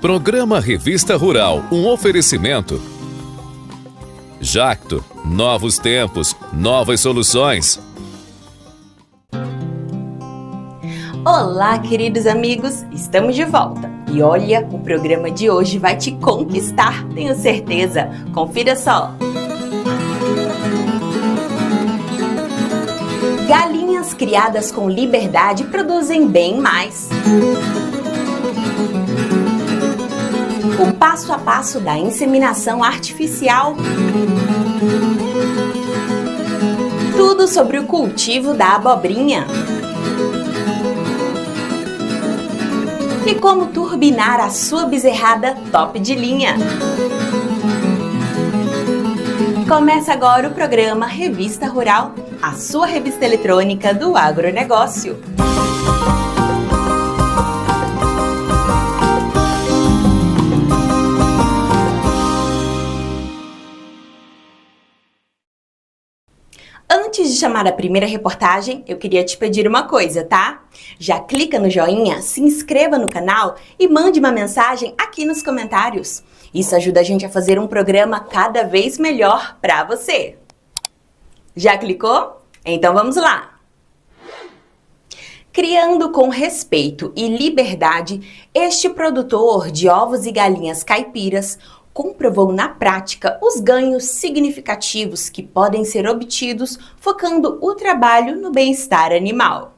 Programa Revista Rural, um oferecimento. Jacto, novos tempos, novas soluções. Olá, queridos amigos, estamos de volta. E olha, o programa de hoje vai te conquistar, tenho certeza. Confira só. Galinhas criadas com liberdade produzem bem mais. O passo a passo da inseminação artificial. Tudo sobre o cultivo da abobrinha. E como turbinar a sua bezerrada top de linha. Começa agora o programa Revista Rural, a sua revista eletrônica do agronegócio. Antes de chamar a primeira reportagem, eu queria te pedir uma coisa, tá? Já clica no joinha, se inscreva no canal e mande uma mensagem aqui nos comentários. Isso ajuda a gente a fazer um programa cada vez melhor para você. Já clicou? Então vamos lá! Criando com respeito e liberdade, este produtor de ovos e galinhas caipiras comprovou na prática os ganhos significativos que podem ser obtidos focando o trabalho no bem-estar animal.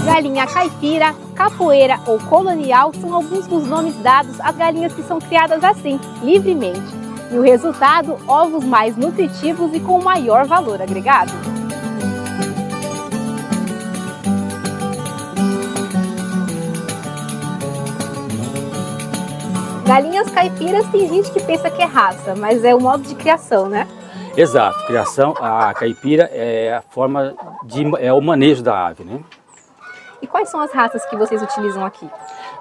Galinha caipira, capoeira ou colonial são alguns dos nomes dados às galinhas que são criadas assim, livremente. E o resultado, ovos mais nutritivos e com maior valor agregado. Galinhas caipiras tem gente que pensa que é raça, mas é o modo de criação, né? Exato, criação, a caipira é a forma é o manejo da ave, né? E quais são as raças que vocês utilizam aqui?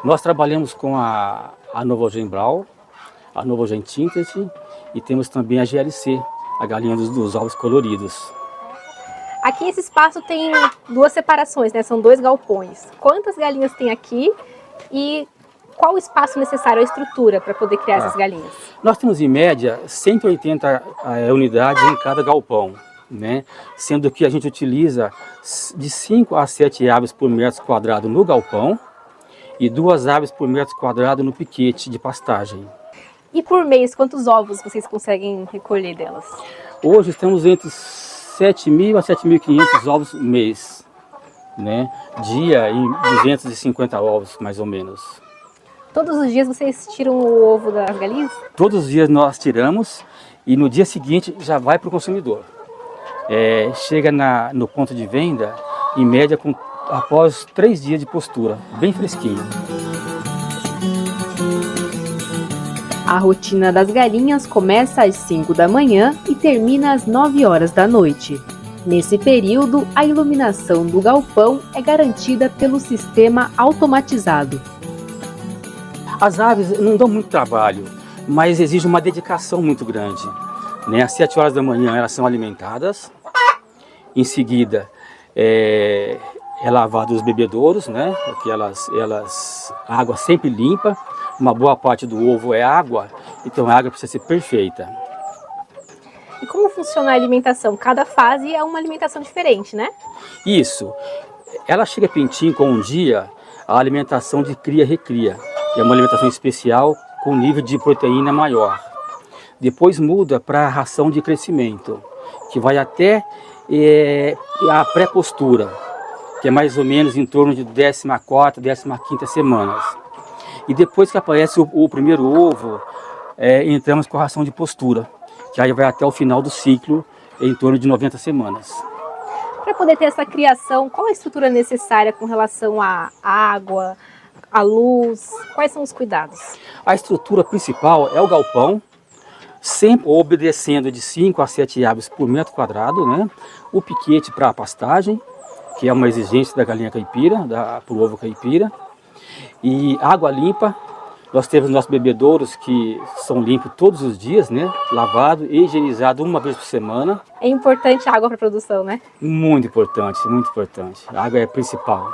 Nós trabalhamos com a Novogen Brau, a Novogen Tinted e temos também a GLC, a galinha dos ovos coloridos. Aqui esse espaço tem duas separações, né? São dois galpões. Quantas galinhas tem aqui e qual o espaço necessário, a estrutura para poder criar essas galinhas? Nós temos em média 180 unidades em cada galpão, né? Sendo que a gente utiliza de 5 a 7 aves por metro quadrado no galpão e 2 aves por metro quadrado no piquete de pastagem. E por mês, quantos ovos vocês conseguem recolher delas? Hoje estamos entre 7.000 a 7.500 ovos mês, né? Dia em 250 ovos, mais ou menos. Todos os dias vocês tiram o ovo das galinhas? Todos os dias nós tiramos e no dia seguinte já vai para o consumidor. Chega no ponto de venda, em média, após 3 dias de postura, bem fresquinho. A rotina das galinhas começa às 5 da manhã e termina às 9 horas da noite. Nesse período, a iluminação do galpão é garantida pelo sistema automatizado. As aves não dão muito trabalho, mas exigem uma dedicação muito grande, né? Às 7 horas da manhã elas são alimentadas, em seguida é lavado os bebedouros, né? Porque a água sempre limpa, uma boa parte do ovo é água, então a água precisa ser perfeita. E como funciona a alimentação? Cada fase é uma alimentação diferente, né? Isso. Ela chega pintinho com um dia a alimentação de cria-recria. É uma alimentação especial com nível de proteína maior. Depois muda para a ração de crescimento, que vai até a pré-postura, que é mais ou menos em torno de 14ª, 15ª semanas. E depois que aparece o primeiro ovo, entramos com a ração de postura, que aí vai até o final do ciclo, em torno de 90 semanas. Para poder ter essa criação, qual a estrutura necessária com relação à água, à luz? Quais são os cuidados? A estrutura principal é o galpão, sempre obedecendo de 5 a 7 aves por metro quadrado, né? O piquete para a pastagem, que é uma exigência da galinha caipira, para o ovo caipira, e água limpa, Nós temos nossos bebedouros que são limpos todos os dias, né? Lavado e higienizado uma vez por semana. É importante a água para a produção, né? Muito importante, muito importante. A água é a principal.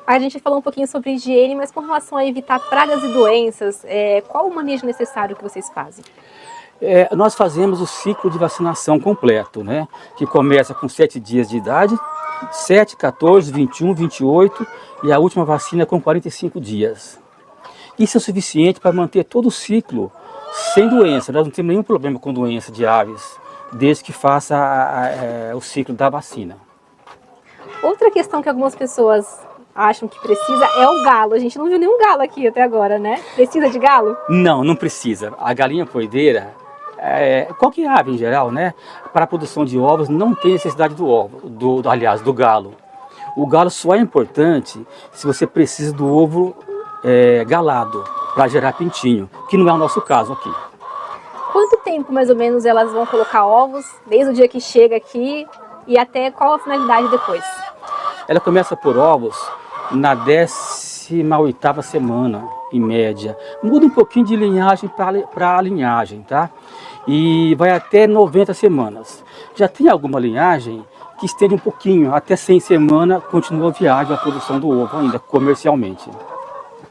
A gente falou um pouquinho sobre higiene, mas com relação a evitar pragas e doenças, qual o manejo necessário que vocês fazem? Nós fazemos o ciclo de vacinação completo, né? Que começa com 7 dias de idade, 7, 14, 21, 28 e a última vacina com 45 dias. Isso é suficiente para manter todo o ciclo sem doença. Nós não temos nenhum problema com doença de aves, desde que faça o ciclo da vacina. Outra questão que algumas pessoas acham que precisa é o galo. A gente não viu nenhum galo aqui até agora, né? Precisa de galo? Não, não precisa. A galinha poideira, qualquer ave em geral, né? Para a produção de ovos não tem necessidade do ovo, do galo. O galo só é importante se você precisa do ovo galado para gerar pintinho, que não é o nosso caso aqui. Quanto tempo mais ou menos elas vão colocar ovos, desde o dia que chega aqui e até qual a finalidade depois? Ela começa por ovos na 18ª semana, em média. Muda um pouquinho de linhagem para linhagem, tá? E vai até 90 semanas. Já tem alguma linhagem que estende um pouquinho, até 100 semanas, continua a viagem, a produção do ovo ainda, comercialmente.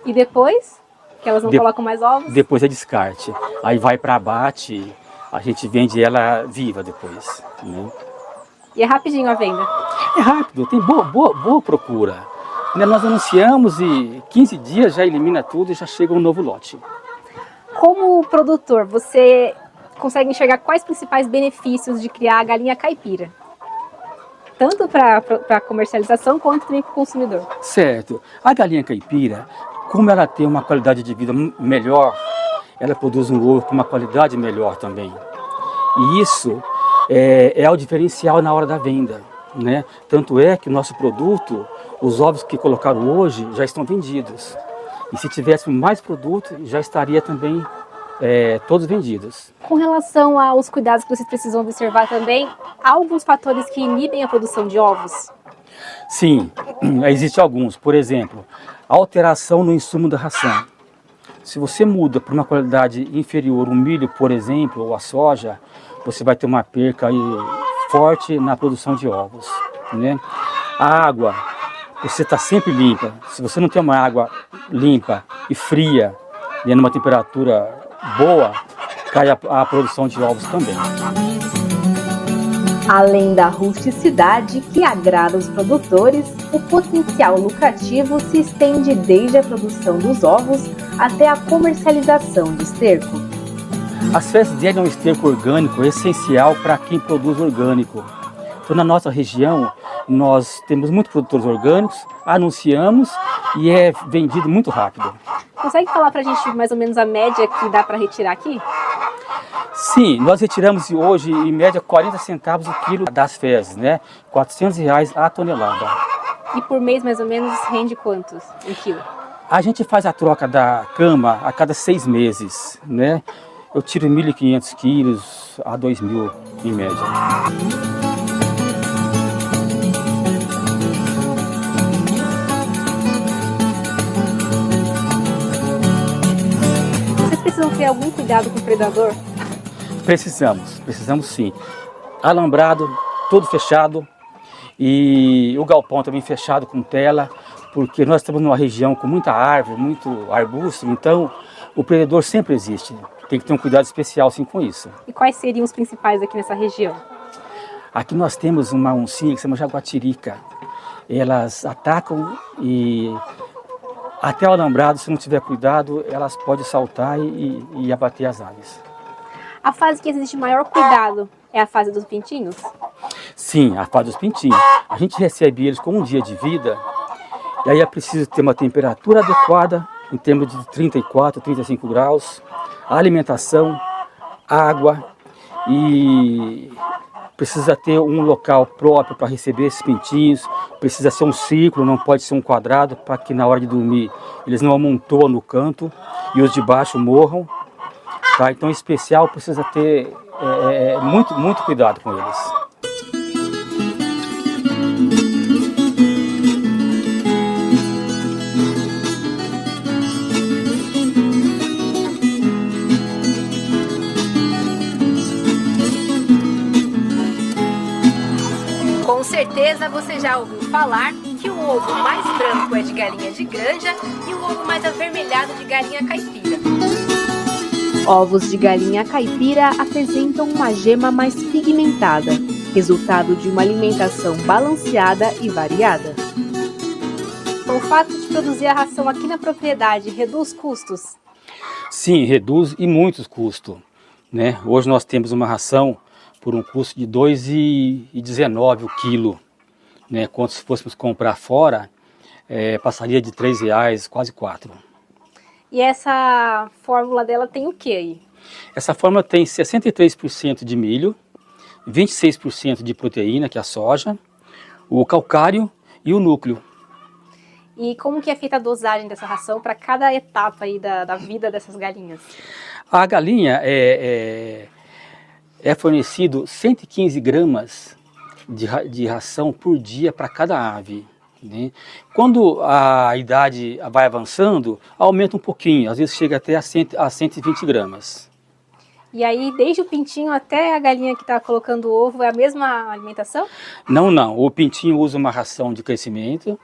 E depois? Que elas não colocam mais ovos? Depois é descarte. Aí vai para abate, a gente vende ela viva depois, né? E é rapidinho a venda? É rápido, tem boa procura. Nós anunciamos e 15 dias já elimina tudo e já chega um novo lote. Como produtor, você consegue enxergar quais principais benefícios de criar a galinha caipira? Tanto para comercialização quanto também para o consumidor. Certo. A galinha caipira, como ela tem uma qualidade de vida melhor, ela produz um ovo com uma qualidade melhor também. E isso é o diferencial na hora da venda, né? Tanto é que o nosso produto, os ovos que colocaram hoje já estão vendidos. E se tivéssemos mais produto, já estaria também todos vendidos. Com relação aos cuidados que vocês precisam observar também, há alguns fatores que inibem a produção de ovos? Sim, existem alguns. Por exemplo, a alteração no insumo da ração. Se você muda para uma qualidade inferior, o milho, por exemplo, ou a soja, você vai ter uma perca aí forte na produção de ovos, né? A água, você está sempre limpa. Se você não tem uma água limpa e fria, e numa temperatura boa, cai a produção de ovos também. Além da rusticidade que agrada os produtores, o potencial lucrativo se estende desde a produção dos ovos até a comercialização do esterco. As fezes dele é um esterco orgânico essencial para quem produz orgânico. Então, na nossa região, nós temos muitos produtores orgânicos, anunciamos e é vendido muito rápido. Consegue falar para a gente mais ou menos a média que dá para retirar aqui? Sim, nós retiramos hoje em média 40 centavos o quilo das fezes, né? R$400 a tonelada. E por mês mais ou menos rende quantos em quilo? A gente faz a troca da cama a cada 6 meses, né? Eu tiro 1.500 quilos a 2.000 em média. Vocês precisam ter algum cuidado com o predador? Precisamos sim. Alambrado, todo fechado e o galpão também fechado com tela, porque nós estamos numa região com muita árvore, muito arbusto, então o predador sempre existe. Tem que ter um cuidado especial sim com isso. E quais seriam os principais aqui nessa região? Aqui nós temos uma oncinha que se chama jaguatirica. Elas atacam e até o alambrado, se não tiver cuidado, elas podem saltar e abater as aves. A fase que existe maior cuidado é a fase dos pintinhos? Sim, a fase dos pintinhos. A gente recebe eles com um dia de vida e aí é preciso ter uma temperatura adequada, em termos de 34, 35 graus, a alimentação, água e precisa ter um local próprio para receber esses pintinhos, precisa ser um círculo, não pode ser um quadrado, para que na hora de dormir eles não amontoam no canto e os de baixo morram. Tá? Então, em especial, precisa ter muito cuidado com eles. Com certeza você já ouviu falar que o ovo mais branco é de galinha de granja e o ovo mais avermelhado de galinha caipira. Ovos de galinha caipira apresentam uma gema mais pigmentada, resultado de uma alimentação balanceada e variada. O fato de produzir a ração aqui na propriedade reduz custos? Sim, reduz e muitos custos, né? Hoje nós temos uma ração por um custo de R$ 2,19 o quilo, né? Quando se fôssemos comprar fora, passaria de R$ 3,00, quase 4. E essa fórmula dela tem o que aí? Essa fórmula tem 63% de milho, 26% de proteína, que é a soja, o calcário e o núcleo. E como que é feita a dosagem dessa ração para cada etapa aí da vida dessas galinhas? A galinha é fornecido 115 gramas de ração por dia para cada ave, né? Quando a idade vai avançando, aumenta um pouquinho, às vezes chega até a 120 gramas. E aí, desde o pintinho até a galinha que está colocando o ovo, é a mesma alimentação? Não, não. O pintinho usa uma ração de crescimento,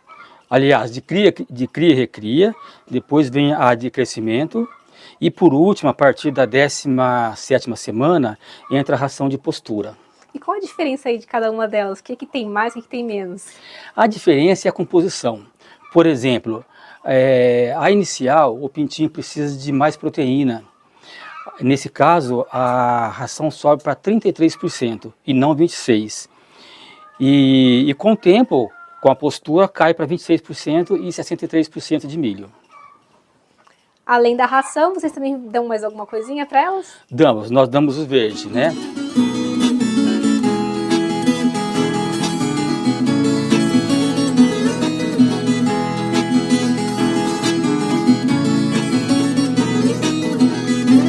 aliás, de cria e recria, depois vem a de crescimento, e por último, a partir da 17ª semana, entra a ração de postura. E qual a diferença aí de cada uma delas? O que que tem mais e o que tem menos? A diferença é a composição. Por exemplo, a inicial, o pintinho precisa de mais proteína. Nesse caso, a ração sobe para 33% e não 26%. E com o tempo, com a postura, cai para 26% e 63% de milho. Além da ração, vocês também dão mais alguma coisinha para elas? Nós damos o verde, né?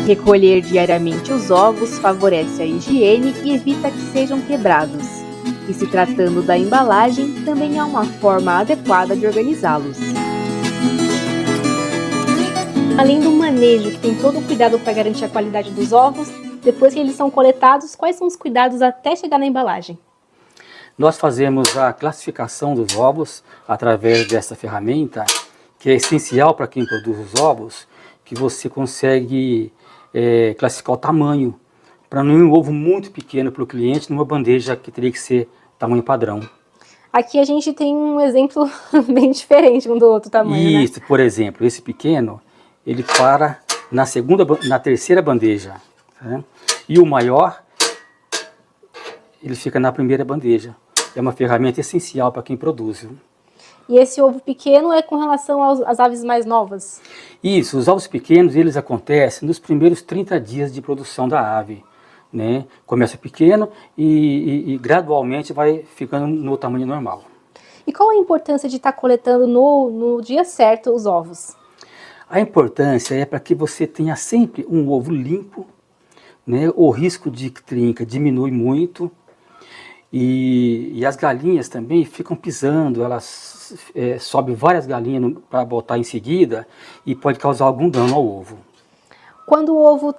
Recolher diariamente os ovos favorece a higiene e evita que sejam quebrados. E se tratando da embalagem, também há uma forma adequada de organizá-los. Além do manejo, que tem todo o cuidado para garantir a qualidade dos ovos, depois que eles são coletados, quais são os cuidados até chegar na embalagem? Nós fazemos a classificação dos ovos através dessa ferramenta, que é essencial para quem produz os ovos, que você consegue classificar o tamanho, para não ir um ovo muito pequeno para o cliente numa bandeja que teria que ser tamanho padrão. Aqui a gente tem um exemplo bem diferente um do outro tamanho, Isso, né? Por exemplo, esse pequeno, ele para na terceira bandeja, né? E o maior, ele fica na primeira bandeja. É uma ferramenta essencial para quem produz, viu? E esse ovo pequeno é com relação às aves mais novas? Isso, os ovos pequenos, eles acontecem nos primeiros 30 dias de produção da ave, né? Começa pequeno e gradualmente vai ficando no tamanho normal. E qual a importância de estar coletando no dia certo os ovos? A importância é para que você tenha sempre um ovo limpo, né? O risco de trinca diminui muito. E as galinhas também ficam pisando, elas sobem várias galinhas para botar em seguida e pode causar algum dano ao ovo. Quando o ovo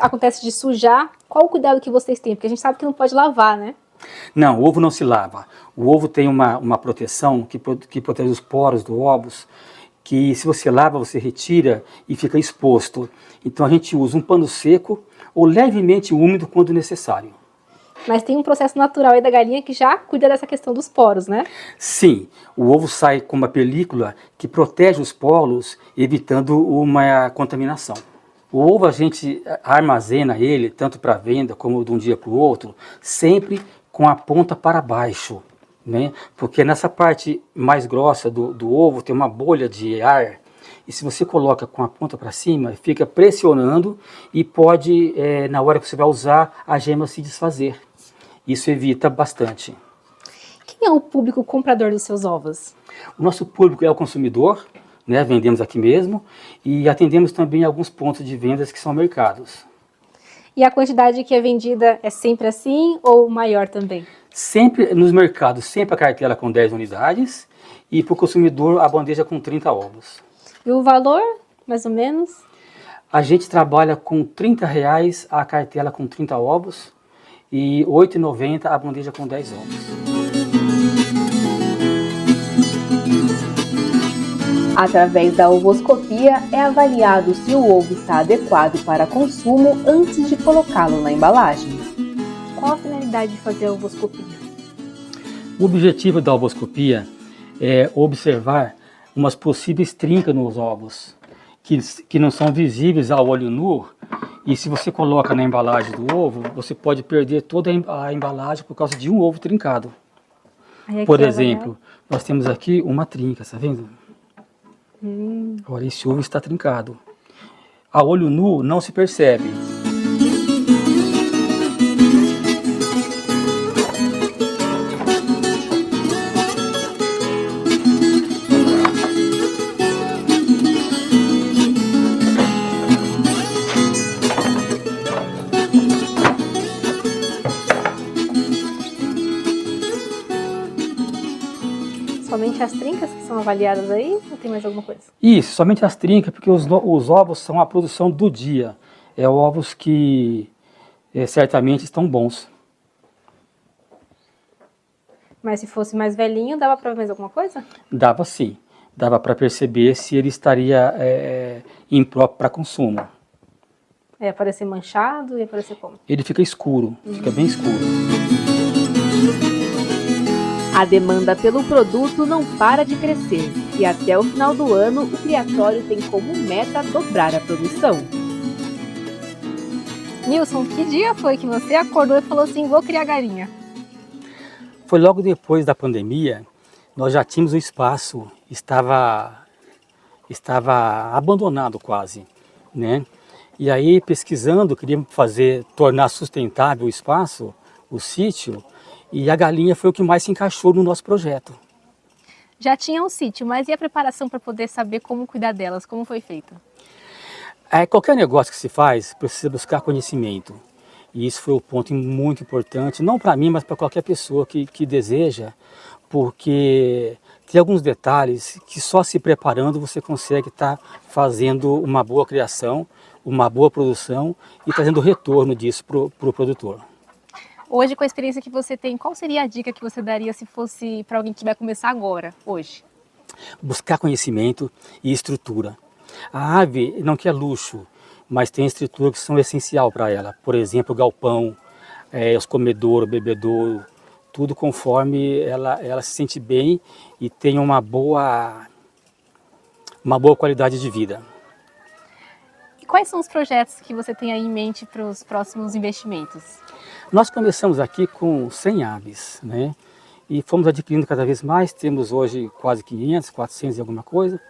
acontece de sujar, qual o cuidado que vocês têm? Porque a gente sabe que não pode lavar, né? Não, o ovo não se lava. O ovo tem uma proteção que protege os poros do ovos, que se você lava, você retira e fica exposto. Então a gente usa um pano seco ou levemente úmido quando necessário. Mas tem um processo natural aí da galinha que já cuida dessa questão dos poros, né? Sim, o ovo sai com uma película que protege os poros, evitando uma contaminação. O ovo a gente armazena ele, tanto para venda como de um dia para o outro, sempre com a ponta para baixo, né? Porque nessa parte mais grossa do ovo tem uma bolha de ar, e se você coloca com a ponta para cima, fica pressionando e pode, na hora que você vai usar, a gema se desfazer. Isso evita bastante. Quem é o público comprador dos seus ovos? O nosso público é o consumidor, né? Vendemos aqui mesmo e atendemos também alguns pontos de vendas que são mercados. E a quantidade que é vendida é sempre assim ou maior também? Sempre nos mercados, sempre a cartela com 10 unidades e para o consumidor a bandeja com 30 ovos. E o valor, mais ou menos? A gente trabalha com R$ 30 a cartela com 30 ovos e R$ 8,90 a bandeja com 10 ovos. Através da ovoscopia, é avaliado se o ovo está adequado para consumo antes de colocá-lo na embalagem. Qual a finalidade de fazer a ovoscopia? O objetivo da ovoscopia é observar umas possíveis trincas nos ovos, que não são visíveis ao olho nu, e se você coloca na embalagem do ovo, você pode perder toda a embalagem por causa de um ovo trincado. Por exemplo, nós temos aqui uma trinca, está vendo? Olha, esse ovo está trincado. A olho nu não se percebe. Somente as trincas que são avaliadas aí? Ou tem mais alguma coisa? Isso, somente as trincas, porque os ovos são a produção do dia. É ovos que certamente estão bons. Mas se fosse mais velhinho, dava para ver mais alguma coisa? Dava sim. Dava para perceber se ele estaria impróprio para consumo. Ia aparecer manchado, ia aparecer como? Ele fica escuro, fica bem escuro. A demanda pelo produto não para de crescer e até o final do ano o criatório tem como meta dobrar a produção. Nilson, que dia foi que você acordou e falou assim, vou criar galinha? Foi logo depois da pandemia, nós já tínhamos o espaço, estava abandonado quase, né? E aí pesquisando, queríamos tornar sustentável o espaço, o sítio, e a galinha foi o que mais se encaixou no nosso projeto. Já tinha um sítio, mas e a preparação para poder saber como cuidar delas? Como foi feita? Qualquer negócio que se faz precisa buscar conhecimento. E isso foi um ponto muito importante, não para mim, mas para qualquer pessoa que deseja, porque tem alguns detalhes que só se preparando você consegue estar fazendo uma boa criação, uma boa produção e trazendo retorno disso para o produtor. Hoje, com a experiência que você tem, qual seria a dica que você daria se fosse para alguém que vai começar agora, hoje? Buscar conhecimento e estrutura. A ave não quer luxo, mas tem estrutura que são essencial para ela. Por exemplo, o galpão, os comedouros, o bebedouro, tudo conforme ela se sente bem e tem uma boa qualidade de vida. E quais são os projetos que você tem aí em mente para os próximos investimentos? Nós começamos aqui com 100 aves, né? E fomos adquirindo cada vez mais, temos hoje quase 500, 400 e alguma coisa.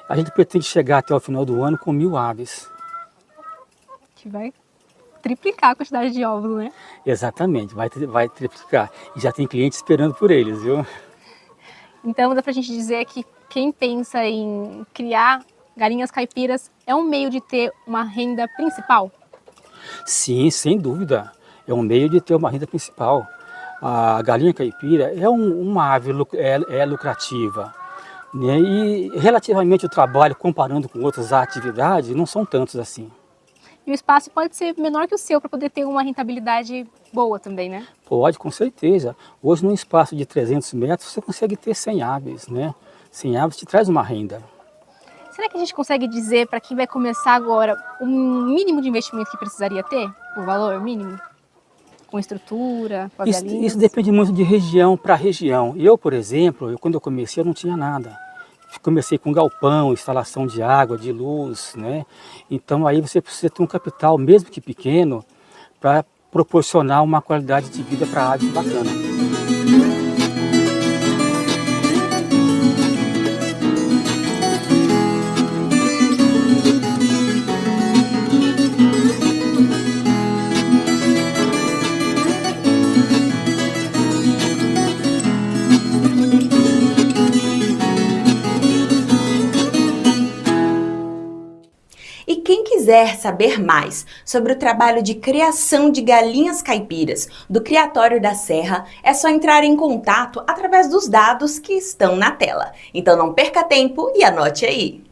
A gente pretende chegar até o final do ano com 1.000 aves. Que vai triplicar a quantidade de ovos, né? Exatamente, vai triplicar. E já tem cliente esperando por eles, viu? Então dá pra gente dizer que quem pensa em criar galinhas caipiras é um meio de ter uma renda principal? Sim, sem dúvida. É um meio de ter uma renda principal. A galinha caipira é uma ave lucrativa, né? E relativamente o trabalho, comparando com outras atividades, não são tantos assim. E o espaço pode ser menor que o seu para poder ter uma rentabilidade boa também, né? Pode, com certeza. Hoje, num espaço de 300 metros, você consegue ter 100 aves, né? 100 aves te traz uma renda. Será que a gente consegue dizer para quem vai começar agora o mínimo de investimento que precisaria ter? O valor mínimo? Com estrutura, com as galinhas? Isso depende muito de região para região. Eu, por exemplo, quando eu comecei, eu não tinha nada. Comecei com galpão, instalação de água, de luz, né? Então aí você precisa ter um capital, mesmo que pequeno, para proporcionar uma qualidade de vida para a ave bacana. E quem quiser saber mais sobre o trabalho de criação de galinhas caipiras do Criatório da Serra, é só entrar em contato através dos dados que estão na tela. Então não perca tempo e anote aí!